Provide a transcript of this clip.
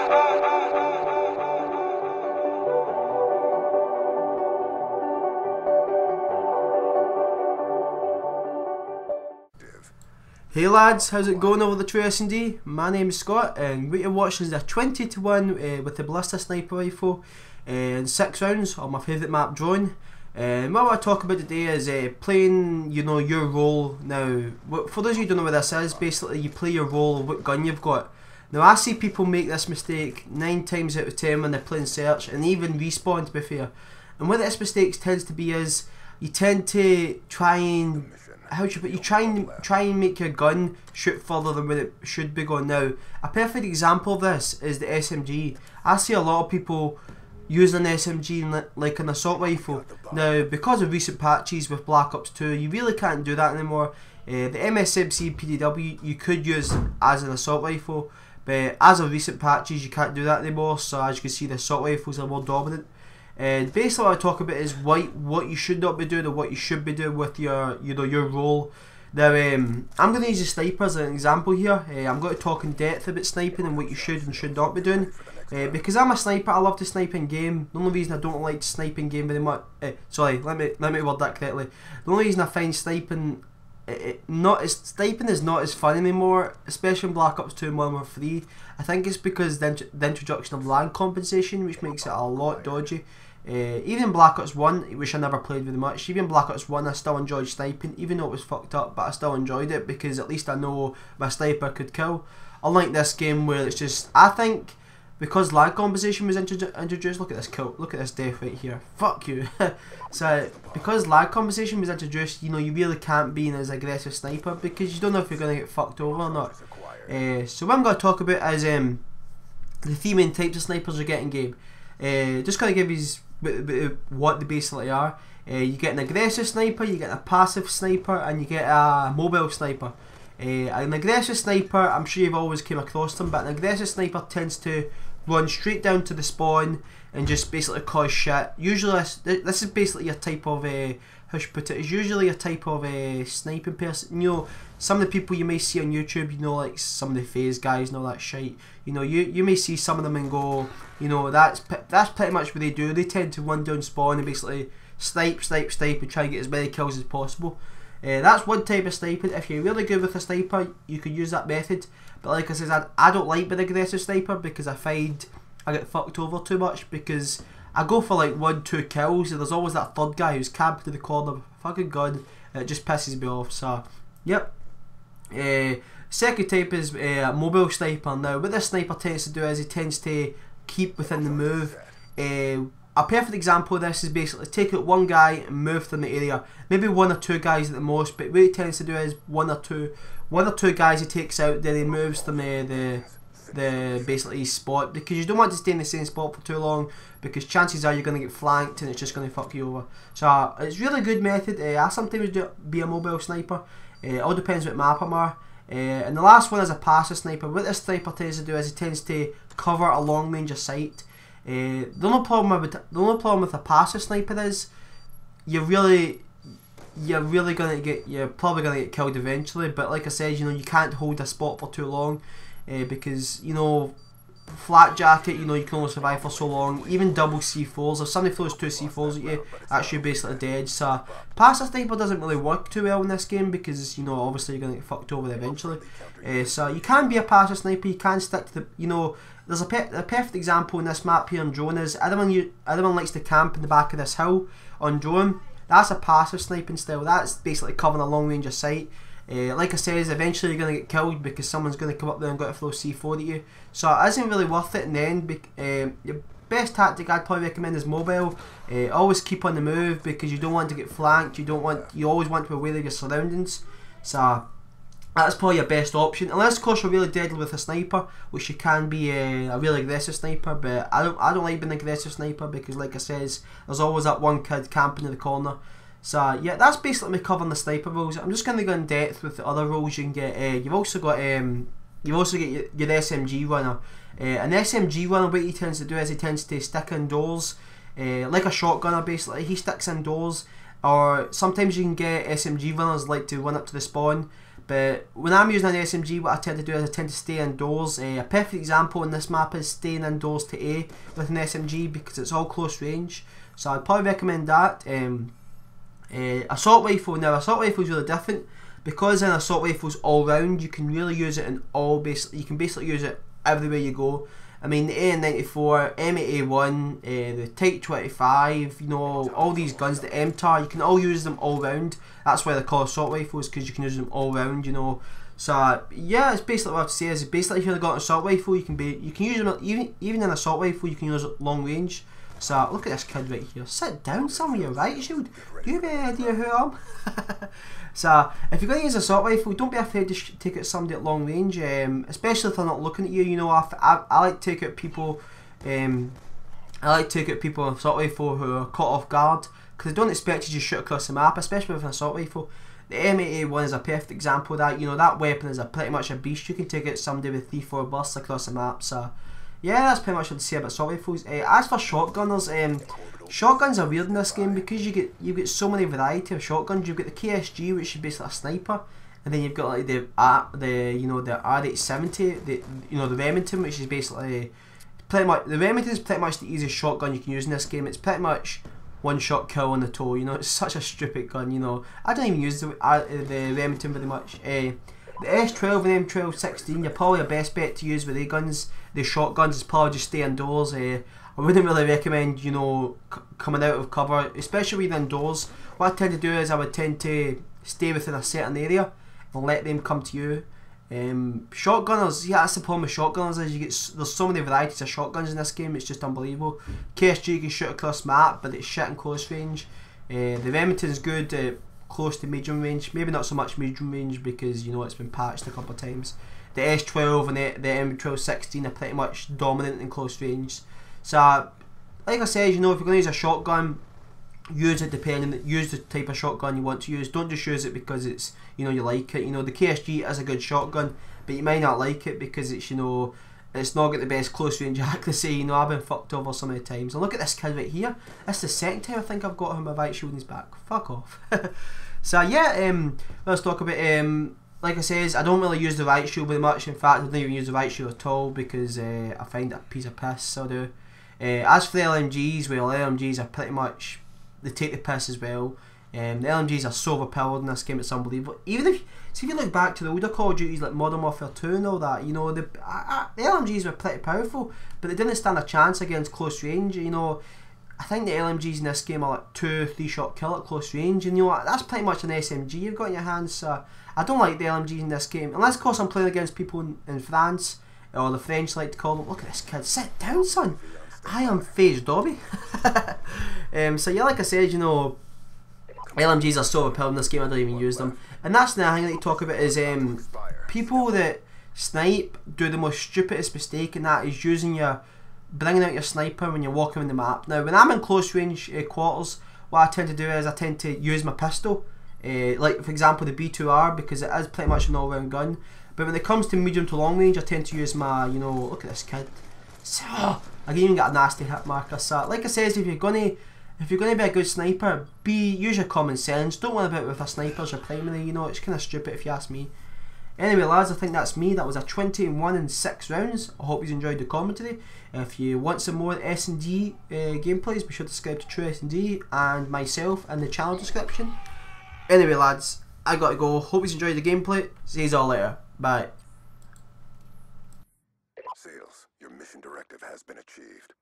Hey lads, how's it going over the TrueSnD? My name is Scott and what you're watching is a 20-1 with the Ballista Sniper Rifle in 6 rounds on my favourite map drone. And what I want to talk about today is playing, your role. Now, for those of you who don't know what this is, basically you play your role of what gun you've got. Now I see people make this mistake 9 times out of 10 when they're playing search and even respawn, to be fair. And what this mistake tends to be is you tend to try and try and make your gun shoot further than where it should be going. Now, a perfect example of this is the SMG. I see a lot of people using an SMG like an assault rifle. Now, because of recent patches with Black Ops 2, you really can't do that anymore. The MSMC PDW you could use as an assault rifle, but as of recent patches you can't do that anymore. So as you can see, the assault rifles are more dominant. And basically what I talk about is what you should not be doing and what you should be doing with your your role. Now I'm going to use the sniper as an example here. I'm going to talk in depth about sniping and what you should and should not be doing. Because I'm a sniper, I love to snipe in game. The only reason I don't like to snipe in game very much, sorry, let me word that correctly. The only reason I find sniping is not as fun anymore, especially in Black Ops 2 and Modern Warfare 3. I think it's because the introduction of land compensation, which makes it a lot dodgy. Even Black Ops 1, which I never played very much, even Black Ops 1 I still enjoyed sniping, even though it was fucked up, but I still enjoyed it because at least I know my sniper could kill. Unlike this game where it's just, I think, because lag compensation was introduced, look at this kill, look at this death right here, fuck you. So, because lag compensation was introduced, you really can't be an aggressive sniper because you don't know if you're going to get fucked over or not. So what I'm going to talk about is the 3 main types of snipers you get in game. Just going to give you what they basically are. You get an aggressive sniper, you get a passive sniper, and you get a mobile sniper. An aggressive sniper, I'm sure you've always came across them, but an aggressive sniper tends to run straight down to the spawn and just basically cause shit. Usually this is basically a type of how should I put it, it's usually a type of sniping person. Some of the people you may see on YouTube, like some of the FaZe guys and all that shit, you may see some of them and go, that's pretty much what they do. They tend to run down spawn and basically snipe and try and get as many kills as possible. That's one type of sniping. If you're really good with a sniper, you could use that method. But like I said, I don't like being an aggressive sniper because I find I get fucked over too much because I go for like 1-2 kills and there's always that third guy who's camped to the corner with a fucking gun and it just pisses me off. So, yep. Second type is a mobile sniper. Now, what this sniper tends to do is he tends to keep within the move. A perfect example of this is basically take out one guy and move from the area. Maybe 1 or 2 guys at the most, but what he tends to do is one or two guys he takes out, then he moves from the basically spot, because you don't want to stay in the same spot for too long because chances are you're going to get flanked and it's just going to fuck you over. So it's a really good method. I sometimes be a mobile sniper. It all depends what map I'm on. And the last one is a passive sniper. What this sniper tends to do is he tends to cover a long range of sight. The only problem with a passive sniper is you're probably gonna get killed eventually. But like I said, you can't hold a spot for too long because flat jacket, you can only survive for so long. Even double C4s, if somebody throws 2 C4s at you, that's you basically dead. So passive sniper doesn't really work too well in this game because obviously you're gonna get fucked over eventually. So you can be a passive sniper, you can stick to the there's a perfect example in this map here on drone is everyone likes to camp in the back of this hill on drone. That's a passive sniping style. That's basically covering a long range of sight. Like I said, eventually you're going to get killed because someone's going to come up there and got to throw C4 at you. So it isn't really worth it in the end. Your best tactic I'd probably recommend is mobile. Always keep on the move because you don't want to get flanked. You always want to be aware of your surroundings. So that's probably your best option, unless of course you're really deadly with a sniper, which you can be a really aggressive sniper. But I don't like being an aggressive sniper because, like I says, there's always that one kid camping in the corner. So yeah, that's basically me covering the sniper roles. I'm just going to go in depth with the other roles you can get. You've also got your SMG runner. An SMG runner, what he tends to do is he tends to stick indoors, like a shotgunner basically. He sticks indoors, or sometimes you can get SMG runners like to run up to the spawn. But when I'm using an SMG, what I tend to do is I tend to stay indoors. A perfect example in this map is staying indoors to A with an SMG because it's all close range. So I'd probably recommend that. Assault rifle. Now assault rifle is really different because an assault rifle is all round. You can really use it in all you can basically use it everywhere you go. I mean the AN94, M81, the Type 25, you know, all these guns, the MTAR, you can all use them all round. That's why they're called assault rifles, because you can use them all round, you know. So yeah, it's basically what I have to say is basically if you've got an assault rifle, you can use them even in assault rifle, you can use it long range. So look at this kid right here. Sit down, son, with your right shield. Do you have any idea who I am? So if you're going to use an assault rifle, don't be afraid to take out somebody at long range, especially if they're not looking at you. You know, I like to take out people. I like to take out people with an assault rifle who are caught off guard because they don't expect you to shoot across the map, especially with an assault rifle. The M81 is a perfect example of that. You know, that weapon is pretty much a beast. You can take out somebody with 3-4 bursts across the map. So yeah, that's pretty much what to say about assault rifles. As for shotgunners, shotguns are weird in this game because you get so many variety of shotguns. You've got the KSG, which is basically a sniper, and then you've got like the R870, the Remington, which is basically pretty much the Remington is pretty much the easiest shotgun you can use in this game. It's pretty much one shot kill on the toe. You know, it's such a stupid gun. You know, I don't even use the Remington very much. The S12 and M1216, you're probably your best bet to use with the shotguns is probably just stay indoors. I wouldn't really recommend, you know, coming out of cover, especially with indoors. What I tend to do is I would tend to stay within a certain area and let them come to you. Shotgunners, yeah, that's the problem with shotgunners is there's so many varieties of shotguns in this game. It's just unbelievable. KSG you can shoot across map, but it's shit in close range. The Remington's good. Close to medium range, maybe not so much medium range because you know it's been patched a couple of times. The S12 and the M1216 are pretty much dominant in close range. So, like I said, you know, if you're going to use a shotgun, use it use the type of shotgun you want to use. Don't just use it because it's, you know, you like it. You know, the KSG is a good shotgun, but you might not like it because it's, you know, it's not got the best close range accuracy. You know, I've been fucked over so many times. And look at this kid right here. This is the second time I think I've got him my right shield in his back. Fuck off. So yeah, let's talk about, like I says, I don't really use the right shield very much. In fact, I don't even use the right shield at all because I find it a piece of piss, so I do. As for the LMGs, well, LMGs are pretty much, they take the piss as well. The LMGs are so overpowered in this game, it's unbelievable. Even if you look back to the older Call of Duties like Modern Warfare 2 and all that, you know, the LMGs were pretty powerful, but they didn't stand a chance against close range. You know, I think the LMGs in this game are like 2-3 shot kill at close range, and you know that's pretty much an SMG you've got in your hands. So I don't like the LMGs in this game, unless of course I'm playing against people in France, or the French like to call them. Look at this kid, sit down, son. I am phased Dobby. So yeah, like I said, you know, LMGs are so overpowered in this game, I don't even use them. And that's the thing that you talk about is people that snipe do the most stupidest mistake, and that is bringing out your sniper when you're walking on the map. Now when I'm in close range quarters, what I tend to do is I tend to use my pistol, like for example the B2R, because it is pretty much an all round gun. But when it comes to medium to long range, I tend to use my, you know, look at this kid. So, I can even get a nasty hit marker. So like I says, if you're gonna be a good sniper, use your common sense. Don't worry about with a sniper as your primary, you know, it's kinda stupid if you ask me. Anyway lads, I think that's me. That was a 21 and 6 rounds. I hope you enjoyed the commentary. If you want some more S&D gameplays, be sure to subscribe to TrueSnD and myself in the channel description. Anyway lads, I gotta go. Hope you enjoyed the gameplay. See you all later. Bye. Sales, your mission directive has been achieved.